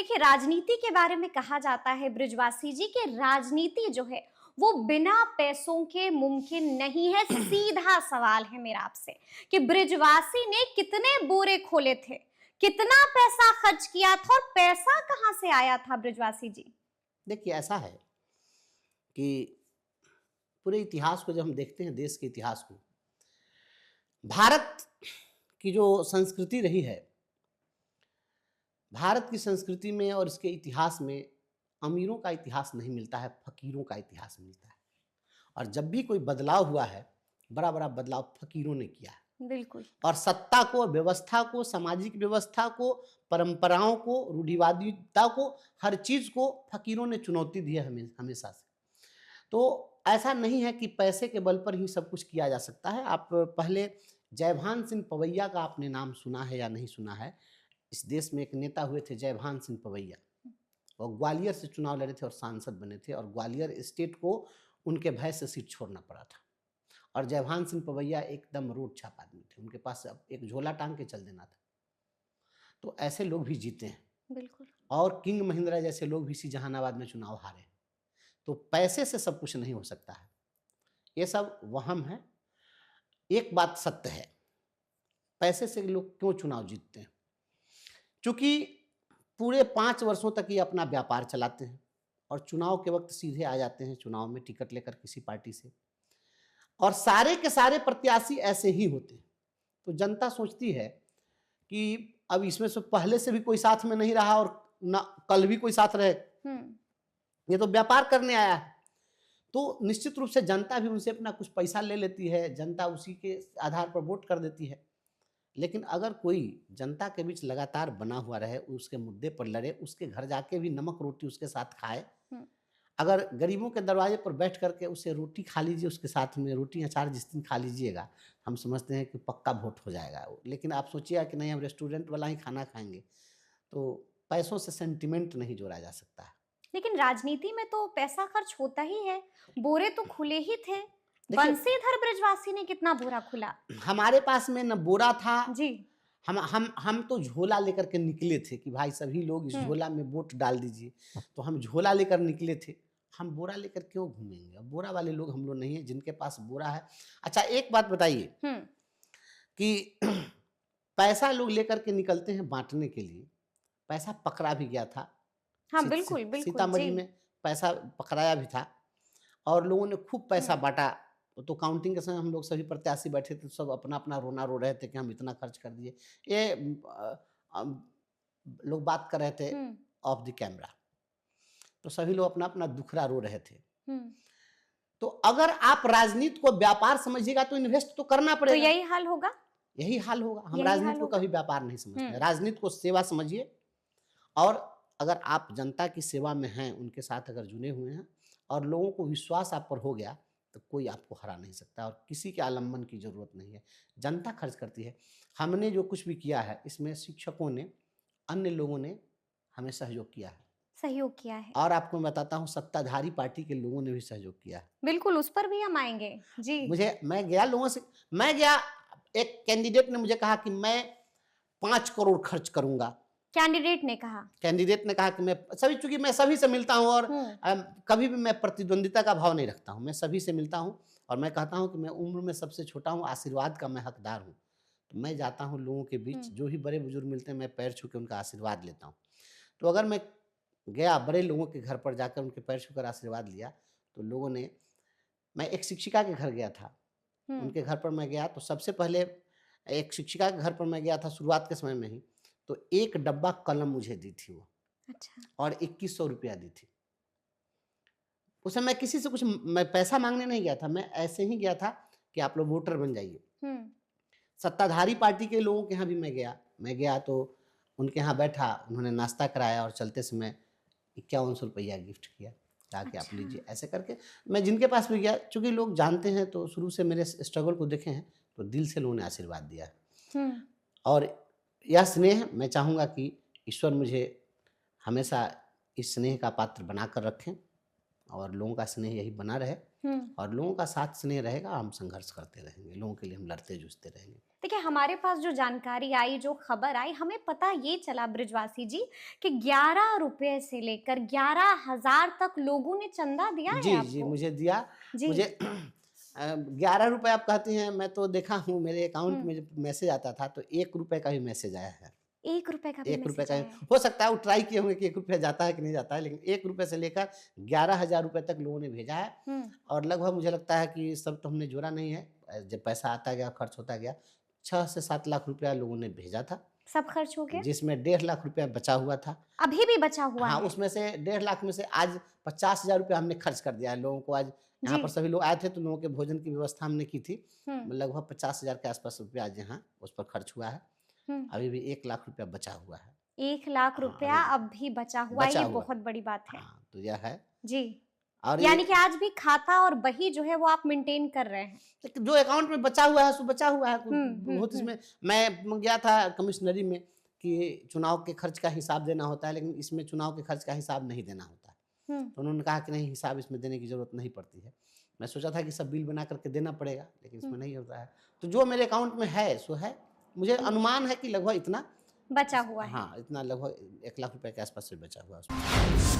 देखिए, राजनीति के बारे में कहा जाता है बृजवासी जी कि राजनीति जो है वो बिना पैसों के मुमकिन नहीं है। सीधा सवाल है मेरा आपसे कि बृजवासी ने कितने बोरे खोले थे, कितना पैसा खर्च किया था और पैसा कहां से आया था बृजवासी जी? देखिए, ऐसा है कि पूरे इतिहास को जब हम देखते हैं, देश के इतिहास को, भारत की जो संस्कृति रही है, भारत की संस्कृति में और इसके इतिहास में अमीरों का इतिहास नहीं मिलता है, फकीरों का इतिहास मिलता है। और जब भी कोई बदलाव हुआ है, बड़ा बड़ा बदलाव फकीरों ने किया है। बिल्कुल। और सत्ता को, व्यवस्था को, सामाजिक व्यवस्था को, परंपराओं को, रूढ़िवादिता को, हर चीज को फकीरों ने चुनौती दी है हमेशा से। तो ऐसा नहीं है कि पैसे के बल पर ही सब कुछ किया जा सकता है। आप पहले जयभान सिंह पवैया का आपने नाम सुना है या नहीं सुना है? इस देश में एक नेता हुए थे जयभान सिंह पवैया, और ग्वालियर से चुनाव लड़े थे और सांसद बने थे, और ग्वालियर स्टेट को उनके भय से सीट छोड़ना पड़ा था। और जयभान सिंह पवैया एकदम रोड छाप आदमी थे, उनके पास अब एक झोला टांग के चल देना था। तो ऐसे लोग भी जीते हैं। बिल्कुल। और किंग महिंद्रा जैसे लोग भी इसी जहानाबाद में चुनाव हारे। तो पैसे से सब कुछ नहीं हो सकता है, ये सब वहम है। एक बात सत्य है, पैसे से लोग क्यों चुनाव जीतते हैं? क्योंकि पूरे 5 वर्षों तक ये अपना व्यापार चलाते हैं और चुनाव के वक्त सीधे आ जाते हैं चुनाव में टिकट लेकर किसी पार्टी से, और सारे के सारे प्रत्याशी ऐसे ही होते हैं। तो जनता सोचती है कि अब इसमें से पहले से भी कोई साथ में नहीं रहा और ना कल भी कोई साथ रहे, ये तो व्यापार करने आया है। तो निश्चित रूप से जनता भी उनसे अपना कुछ पैसा ले लेती है, जनता उसी के आधार पर वोट कर देती है। लेकिन अगर कोई जनता के बीच लगातार बना हुआ रहे, उसके मुद्दे पर लड़े, उसके घर जाके भी नमक रोटी उसके साथ खाए, अगर गरीबों के दरवाजे पर बैठ करके उसे रोटी खा लीजिए, उसके साथ में रोटी अचार जिस दिन खा लीजिएगा, हम समझते हैं कि पक्का वोट हो जाएगा। लेकिन आप सोचिएगा कि नहीं, हम रेस्टोरेंट वाला ही खाना खाएंगे, तो पैसों से सेंटिमेंट नहीं जोड़ा जा सकता है। लेकिन राजनीति में तो पैसा खर्च होता ही है, बोरे तो खुले ही थे। देखिए, बंसीधर बृजवासी ने कितना बोरा खुला? हमारे पास में न बोरा था जी। हम तो झोला लेकर के निकले थे कि भाई सभी लोग इस झोला में वोट डाल दीजिए। तो हम झोला लेकर निकले थे, हम बोरा लेकर क्यों घूमेंगे? अब बोरा वाले लोग हम लोग नहीं है, जिनके पास बोरा है। अच्छा, एक बात बताइए कि पैसा लोग लेकर के निकलते हैं बांटने के लिए, पैसा पकड़ा भी गया था। हाँ, बिल्कुल बिल्कुल। सीतामढ़ी में पैसा पकड़ाया भी था और लोगों ने खूब पैसा बांटा। तो काउंटिंग के समय हम लोग सभी प्रत्याशी बैठे थे, सब अपना अपना रोना रो रहे थे कि हम इतना खर्च कर दिए। ये लोग बात कर रहे थे ऑफ द कैमरा, तो सभी लोग अपना अपना दुखड़ा रो रहे थे। तो अगर आप राजनीति को व्यापार समझिएगा तो इन्वेस्ट तो करना पड़ेगा। तो यही हाल होगा, यही हाल होगा। हम राजनीति को कभी व्यापार नहीं समझते, राजनीति को सेवा समझिए। और अगर आप जनता की सेवा में हैं, उनके साथ अगर जुड़े हुए हैं और लोगों को विश्वास आप पर हो गया, तो कोई आपको हरा नहीं सकता और किसी के आलम्बन की जरूरत नहीं है। जनता खर्च करती है। हमने जो कुछ भी किया है, इसमें शिक्षकों ने, अन्य लोगों ने हमें सहयोग किया है, सहयोग किया है। और आपको मैं बताता हूँ, सत्ताधारी पार्टी के लोगों ने भी सहयोग किया है। बिल्कुल, उस पर भी हम आएंगे जी। मैं गया, एक कैंडिडेट ने मुझे कहा कि मैं 5 करोड़ खर्च करूंगा। कैंडिडेट ने कहा कि मैं सभी, चूंकि मैं सभी से मिलता हूं और कभी भी मैं प्रतिद्वंदिता का भाव नहीं रखता हूं, मैं सभी से मिलता हूं और मैं कहता हूं कि मैं उम्र में सबसे छोटा हूं, आशीर्वाद का मैं हकदार हूं। तो मैं जाता हूं लोगों के बीच, जो भी बड़े बुजुर्ग मिलते हैं, मैं पैर छू के उनका आशीर्वाद लेता हूं। तो अगर मैं गया बड़े लोगों के घर पर जाकर उनके पैर छूकर आशीर्वाद लिया, तो लोगों ने, मैं एक शिक्षिका के घर गया था, उनके घर पर मैं गया, तो सबसे पहले एक शिक्षिका के घर पर मैं गया था शुरुआत के समय में ही, तो 1 डब्बा कलम मुझे दी थी वो। अच्छा। और 2100 रुपया दी थी। उस समय मैं किसी से कुछ, मैं पैसा मांगने नहीं गया था, मैं ऐसे ही गया था कि आप लोग वोटर बन जाइए। सत्ताधारी पार्टी के लोगों के यहाँ भी मैं गया तो उनके यहाँ बैठा, उन्होंने नाश्ता कराया और चलते समय 5100 रुपया गिफ्ट किया, कहा कि आप लीजिए। ऐसे करके मैं जिनके पास भी गया, चूंकि लोग जानते हैं तो शुरू से मेरे स्ट्रगल को देखे हैं, तो दिल से लोगों ने आशीर्वाद दिया। और यह स्नेह मैं चाहूँगा कि ईश्वर मुझे हमेशा इस स्नेह का पात्र बनाकर रखें और लोगों का स्नेह यही बना रहे, और लोगों का साथ स्नेह रहेगा, हम संघर्ष करते रहेंगे, लोगों के लिए हम लड़ते जूझते रहेंगे। देखिए, हमारे पास जो जानकारी आई, जो खबर आई, हमें पता ये चला ब्रिजवासी जी कि 11 रुपए से लेकर 11,000 तक लोगों ने चंदा दिया है जी जी आपको। मुझे दिया। जी। मुझे 11 रुपए आप कहती हैं, मैं तो देखा हूँ मेरे अकाउंट में जब मैसेज आता था तो 1 रुपए का भी मैसेज आया है। 1 रुपए का भी 1 रुपए मैसेज का आया है। हो सकता है वो ट्राई किए होंगे कि 1 रुपया जाता है कि नहीं जाता है, लेकिन 1 रुपए से लेकर 11,000 रुपए तक लोगों ने भेजा है। और लगभग मुझे लगता है कि सब तो हमने जोड़ा नहीं है, जब पैसा आता गया, खर्च होता गया, 6 से 7 लाख रुपया लोगों ने भेजा था, सब खर्च हो गया? जिसमें 1.5 लाख रुपया बचा हुआ था। अभी भी बचा हुआ हाँ, है? उसमें से 1.5 लाख में से आज 50,000 रुपया हमने खर्च कर दिया है लोगों को। आज यहाँ जी। पर सभी लोग आए थे तो लोगों के भोजन की व्यवस्था हमने की थी। हुँ, लगभग 50,000 के आसपास रुपया आज यहाँ उस पर खर्च हुआ है। हुँ। अभी भी 1 लाख रुपया बचा हुआ है। 1 लाख हाँ, रुपया अभी अब भी बचा हुआ है, बचा ये हुआ बहुत बड़ी बात है। हाँ, तो यह है। जी। और यानी ये कि आज भी खाता और बही जो है वो आप मेंटेन कर रहे हैं। जो अकाउंट में बचा हुआ है सो बचा हुआ है। बहुत हुँ। इसमें मैं गया था कमिश्नरी में कि चुनाव के खर्च का हिसाब देना होता है, लेकिन इसमें चुनाव के खर्च का हिसाब नहीं देना होता है। तो उन्होंने कहा कि नहीं, हिसाब इसमें देने की ज़रूरत नहीं पड़ती है। मैं सोचा था कि सब बिल बना करके देना पड़ेगा, लेकिन इसमें नहीं होता है। तो जो मेरे अकाउंट में है सो है। मुझे अनुमान है कि लगभग इतना बचा हुआ है। हाँ, इतना लगभग 1 लाख रुपए के आसपास से बचा हुआ है उसमें।